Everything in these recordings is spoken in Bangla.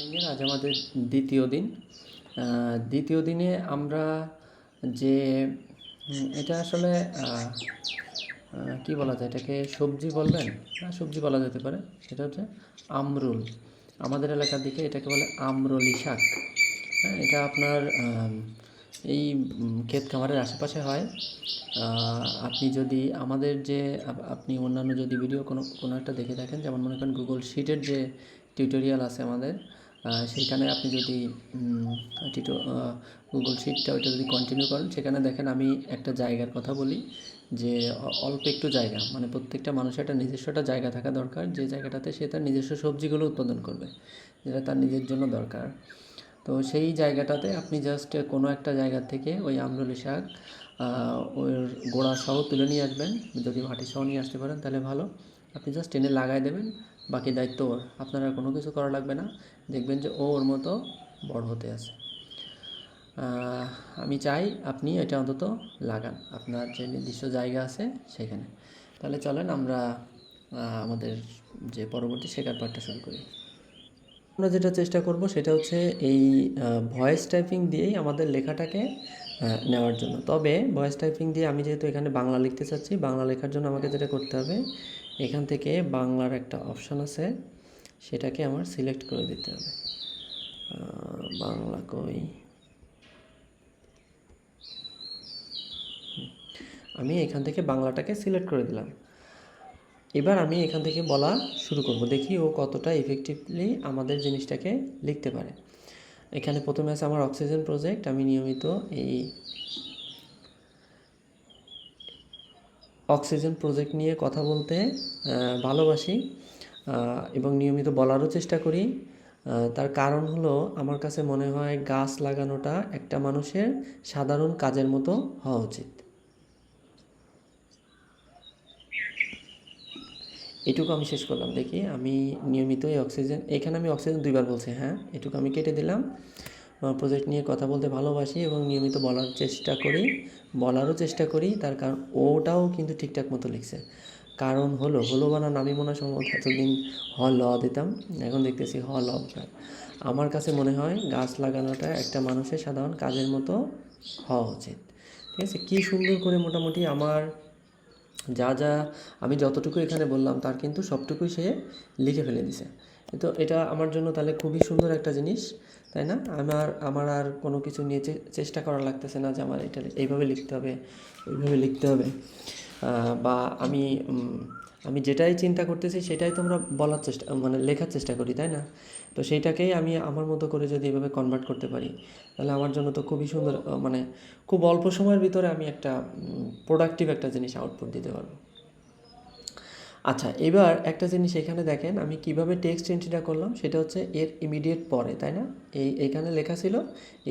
ট্রেনিংয়ের আজ আমাদের দ্বিতীয় দিন। দ্বিতীয় দিনে আমরা যে এটা আসলে কি বলা যায়, এটাকে সবজি বলবেন না, সবজি বলা যেতে পারে। সেটা হচ্ছে আমরুল। আমাদের এলাকার দিকে এটাকে বলে আমরুলি শাক। হ্যাঁ, এটা আপনার এই ক্ষেত খামারের আশেপাশে হয়। আপনি যদি আমাদের যে আপনি অন্যান্য যদি ভিডিও কোনো কোনো একটা দেখে থাকেন, যেমন মনে করেন গুগল শিটের যে টিউটোরিয়াল আছে আমাদের, সেইখানে আপনি যদি গুগল শিটটা ওইটা যদি কন্টিনিউ করেন, সেখানে দেখেন আমি একটা জায়গার কথা বলি যে অল্প একটু জায়গা, মানে প্রত্যেকটা মানুষের একটা নিজস্ব একটা জায়গা থাকা দরকার, যে জায়গাটাতে সে তার নিজস্ব সবজিগুলো উৎপাদন করবে, যেটা তার নিজের জন্য দরকার। তো সেই জায়গাটাতে আপনি জাস্ট কোনো একটা জায়গা থেকে ওই আমরুলি শাক ওর গোড়া সহ তুলে নিয়ে আসবেন। যদি মাটি সহ নিয়ে আসতে পারেন তাহলে ভালো। আপনি জাস্ট টেনে লাগাই দেবেন, বাকি দায়িত্ব ওর। আপনার আর কোনো কিছু করা লাগবে না। দেখবেন যে ও ওর মতো বড় হতে আছে। আমি চাই আপনি এটা অন্তত লাগান আপনার যে নির্দিষ্ট জায়গা আছে সেখানে। তাহলে চলেন আমরা আমাদের যে পরবর্তী শেখার পাঠটা শুরু করি। আমরা যেটা চেষ্টা করব সেটা হচ্ছে এই ভয়েস টাইপিং দিয়েই আমাদের লেখাটাকে নেওয়ার জন্য। তবে ভয়েস টাইপিং দিয়ে আমি যেহেতু এখানে বাংলা লিখতে চাচ্ছি, বাংলা লেখার জন্য আমাকে যেটা করতে হবে, এখান থেকে বাংলার একটা অপশান আছে, সেটাকে আমার সিলেক্ট করে দিতে হবে। বাংলা কই, আমি এখান থেকে বাংলাটাকে সিলেক্ট করে দিলাম। এবার আমি এখান থেকে বলা শুরু করব, দেখি ও কতটা ইফেক্টিভলি আমাদের জিনিসটাকে লিখতে পারে। এখানে প্রথমে আছে আমার অক্সিজেন প্রজেক্ট। আমি নিয়মিত এই অক্সিজেন প্রজেক্ট নিয়ে কথা বলতে ভালোবাসি এবং নিয়মিত বলারও চেষ্টা করি। তার কারণ হলো, আমার কাছে মনে হয় গাছ লাগানোটা একটা মানুষের সাধারণ কাজের মতো হওয়া উচিত। এটুকু আমি শেষ করলাম। দেখি আমি নিয়মিত এই অক্সিজেন, এখানে আমি অক্সিজেন 2বার বলছি, হ্যাঁ এটুকু আমি কেটে দিলাম। প্রজেক্ট নিয়ে কথা বলতে ভালোবাসি এবং নিয়মিত বলারও চেষ্টা করি। তার কারণ ওটাও কিন্তু ঠিকঠাক মতো লিখছে। কারণ হলো বানান আমি মনে হয় সম্ভবত এতদিন ল দিতাম, এখন দেখতেছি ল। আমার কাছে মনে হয় গাছ লাগানোটা একটা মানুষের সাধারণ কাজের মতো হওয়া উচিত। ঠিক আছে, কী সুন্দর করে মোটামুটি আমার যা যা আমি যতটুকু এখানে বললাম তার কিন্তু সবটুকুই সে লিখে ফেলে দিছে। তো এটা আমার জন্য তাহলে খুবই সুন্দর একটা জিনিস, তাই না? আমার আর কোনো কিছু নিয়ে চেষ্টা করা লাগতেছে না যে আমার এটা এইভাবে লিখতে হবে, ওইভাবে লিখতে হবে। বা আমি যেটাই চিন্তা করতেছি সেটাই তোমরা বলার চেষ্টা, মানে লেখার চেষ্টা করি, তাই না? তো সেইটাকেই আমি আমার মতো করে যদি এভাবে কনভার্ট করতে পারি, তাহলে আমার জন্য তো খুবই সুন্দর, মানে খুব অল্প সময়ের ভিতরে আমি একটা প্রোডাক্টিভ একটা জিনিস আউটপুট দিতে পারবো। আচ্ছা, এবার একটা জিনিস এখানে দেখেন আমি কিভাবে টেক্সট এন্ট্রিটা করলাম। সেটা হচ্ছে এর ইমিডিয়েট পরে, তাই না? এইখানে লেখা ছিল,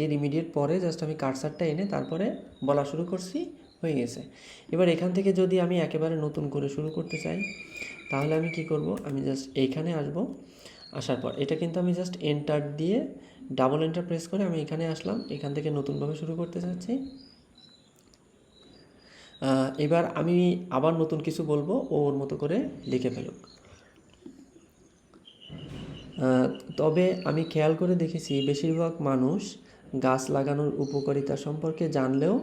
এর ইমিডিয়েট পরে জাস্ট আমি কার্সারটা এনে তারপরে বলা শুরু করছি, হয়ে গেছে। এবার এখান থেকে যদি আমি একেবারে নতুন করে শুরু করতে চাই, তাহলে আমি কি করব, আমি জাস্ট এইখানে আসব। আসার পর এটা কিন্তু আমি জাস্ট এন্টার দিয়ে ডাবল এন্টার প্রেস করে আমি এখানে আসলাম। এখান থেকে নতুনভাবে শুরু করতে চাচ্ছি। এবার আমি আবার নতুন কিছু বলবো, ওর মতো করে লিখে ফেলুক। তবে আমি খেয়াল করে দেখেছি বেশিরভাগ মানুষ গাছ লাগানোর উপকারিতা সম্পর্কে জানলেও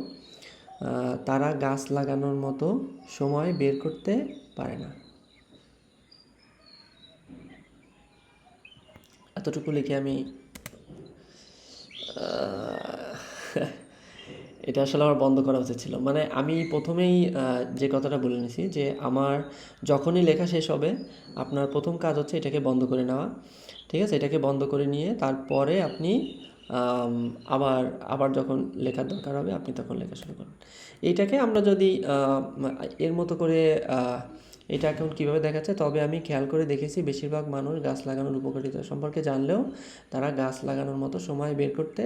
তারা গাছ লাগানোর মতো সময় বের করতে পারে না। এতটুকু লিখে আমি এটা আসলে আমার বন্ধ করা উচিত ছিল। মানে আমি প্রথমেই যে কথাটা বলে নিছি যে আমার যখনই লেখা শেষ হবে, আপনার প্রথম কাজ হচ্ছে এটাকে বন্ধ করে নেওয়া। ঠিক আছে, এটাকে বন্ধ করে নিয়ে তারপরে আপনি আবার আবার যখন লেখার দরকার হবে আপনি তখন লেখা শুরু করুন। এইটাকে আমরা যদি এর মতো করে এটা এখন কীভাবে দেখাচ্ছে, তবে আমি খেয়াল করে দেখেছি বেশিরভাগ মানুষ গাছ লাগানোর উপকারিতা সম্পর্কে জানলেও তারা গাছ লাগানোর মতো সময় বের করতে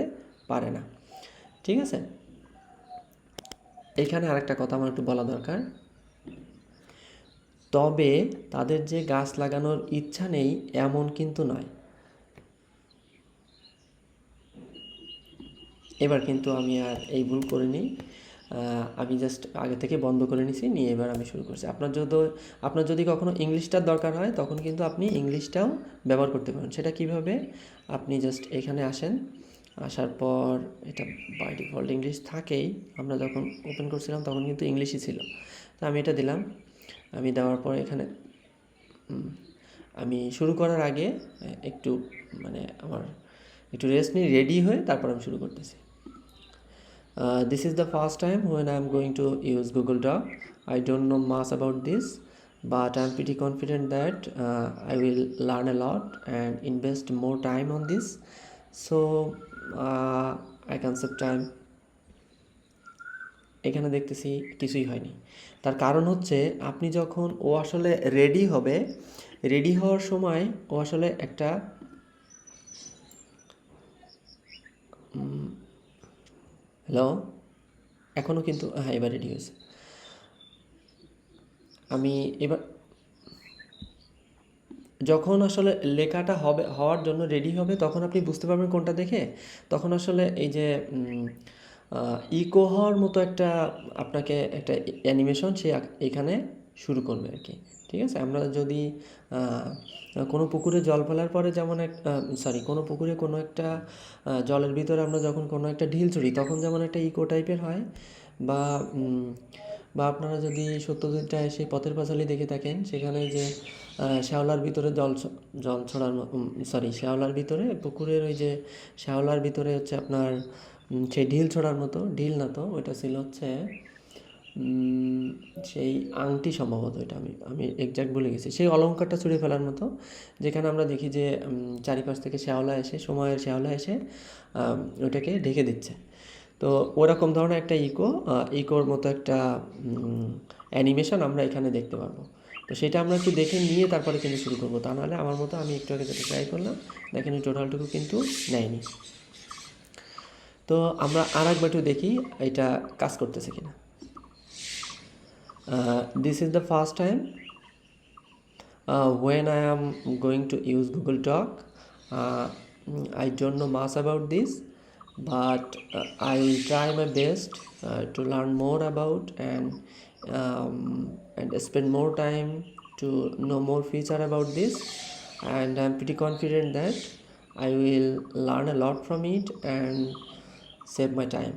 পারে না। ঠিক আছে, এখানে আরেকটা কথা আমার একটু বলা দরকার। তবে তাদের যে গাছ লাগানোর ইচ্ছা নেই এমন কিন্তু নয়। এবার কিন্তু আমি আর এই ভুল করিনি। আমি জাস্ট আগে থেকে বন্ধ করে নিছি, নিয়ে এবার আমি শুরু করছি। আপনার যদি কখনো ইংলিশটার দরকার হয় তখন কিন্তু আপনি ইংলিশটাও ব্যবহার করতে পারেন। সেটা কিভাবে? আপনি জাস্ট এখানে আসেন, আসার পর এটা বাই ডিফল্ট ইংলিশ থাকেই, আমরা যখন ওপেন করছিলাম তখন কিন্তু ইংলিশই ছিল। তো আমি এটা দিলাম, আমি দেওয়ার পর এখানে আমি শুরু করার আগে একটু মানে আমার একটু রেস্ট নিয়ে রেডি হয়ে তারপর আমি শুরু করতেছি। This is the first time when I'm going to use Google Doc. I don't know much about this, but I'm pretty confident that I will learn a lot and invest more time on this. So I can save time. এখানে দেখতেছি কিছুই হয়নি। তার কারণ হচ্ছে আপনি যখন ও আসলে রেডি হবে, রেডি হওয়ার সময় ও আসলে একটা হ্যালো, এখনও কিন্তু হ্যাঁ এবার রেডি হয়েছে। আমি এবার যখন আসলে লেখাটা হওয়ার জন্য রেডি হবে তখন আপনি বুঝতে পারবেন কোনটা দেখে, তখন আসলে এই যে ইকো হওয়ার মতো একটা আপনাকে একটা অ্যানিমেশন সে এখানে শুরু করবে আর কি। ঠিক আছে, আমরা যদি কোনো পুকুরে জল ফেলার পরে যেমন কোনো পুকুরে কোনো একটা জলের ভিতরে আমরা যখন কোনো একটা ঢিল ছুড়ি তখন যেমন একটা ইকো টাইপের হয়, বা আপনারা যদি সত্যজিৎ সেই পথের পাঁচালী দেখে থাকেন, সেখানে যে শ্যাওলার ভিতরে জল ছড়ার শ্যাওলার ভিতরে পুকুরের ওই যে শ্যাওলার ভিতরে হচ্ছে আপনার সেই ঢিল ছোড়ার মতো, ঢিল না তো ওইটা ছিল হচ্ছে সেই আংটি সম্ভবত, এটা আমি এক্স্যাক্ট ভুলে গেছি, সেই অলঙ্কারটা ছুঁড়ে ফেলার মতো, যেখানে আমরা দেখি যে চারিপাশ থেকে শ্যাওলা এসে, সময়ের শ্যাওলা এসে ওইটাকে ঢেকে দিচ্ছে। তো ওরকম ধরনের একটা ইকোর মতো একটা অ্যানিমেশন আমরা এখানে দেখতে পারবো। তো সেটা আমরা একটু দেখে নিয়ে তারপরে কিন্তু শুরু করবো, তা নাহলে আমার মতো আমি একটু আগে যেটা ট্রাই করলাম দেখেন টোটালটুকু কিন্তু নেয়নি। তো আমরা আর একবার একটু দেখি এটা কাজ করতেছে কিনা। This is the first time when I am going to use Google Doc. I don't know much about this, but I will try my best to learn more about and spend more time to know more feature about this, and I'm pretty confident that I will learn a lot from it and save my time.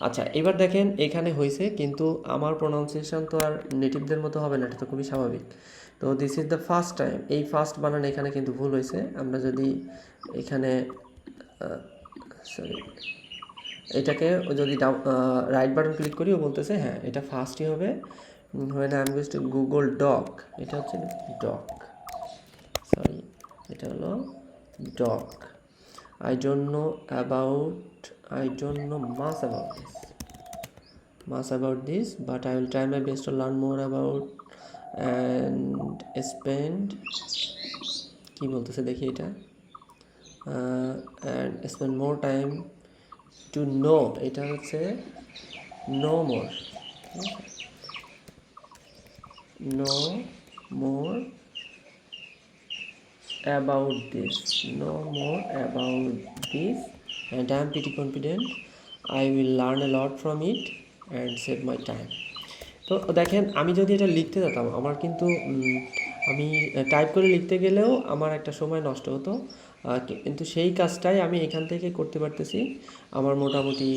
আচ্ছা, এবার দেখেন এখানে হয়েছে, কিন্তু আমার প্রোনাউন্সিয়েশন তো আর নেটিভদের মতো হবে না, এটা তো খুবই স্বাভাবিক। তো this is the first time, এই ফার্স্ট বানান এখানে কিন্তু ভুল হয়েছে। আমরা যদি এখানে এটাকে যদি রাইট বাটন ক্লিক করি, ও বলতেছে হ্যাঁ এটা ফার্স্টই হবে। when I am used to Google Doc, এটা হচ্ছে ডক, এটা হলো doc. I don't know much about this, but I will try my best to learn more about and spend কি বলতেছে দেখি এটা, and spend more time to know, এটা হচ্ছে know more about this, and I am pretty confident I will learn a lot from it and save my time. তো দেখেন আমি যদি এটা লিখতে যেতাম আমার কিন্তু আমি টাইপ করে লিখতে গেলেও আমার একটা সময় নষ্ট হতো, কিন্তু সেই কাজটাই আমি এখান থেকে করতে পারতেছি। আমার মোটামুটি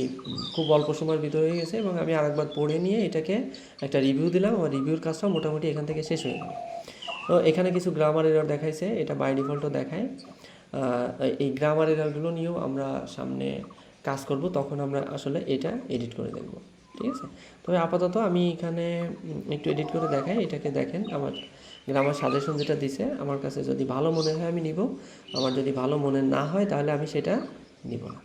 খুব অল্প সময়ের ভিতরে হয়ে গেছে, এবং আমি আরেকবার পড়ে নিয়ে এটাকে একটা রিভিউ দিলাম, আমার রিভিউর কাজটাও মোটামুটি এখান থেকে শেষ হয়ে গেল। তো এখানে কিছু গ্রামার এরর দেখাইছে, এটা বাই ডিফল্টও দেখায়। এই গ্রামার এররগুলো নিয়েও আমরা সামনে কাজ করব, তখন আমরা আসলে এটা এডিট করে দেখব। ঠিক আছে, তবে আপাতত আমি এখানে একটু এডিট করে দেখাই, এটাকে দেখেন। আমার গ্রামার সাজেশন যেটা দিছে আমার কাছে যদি ভালো মনে হয় আমি নিব, আমার যদি ভালো মনে না হয় তাহলে আমি সেটা নিব না।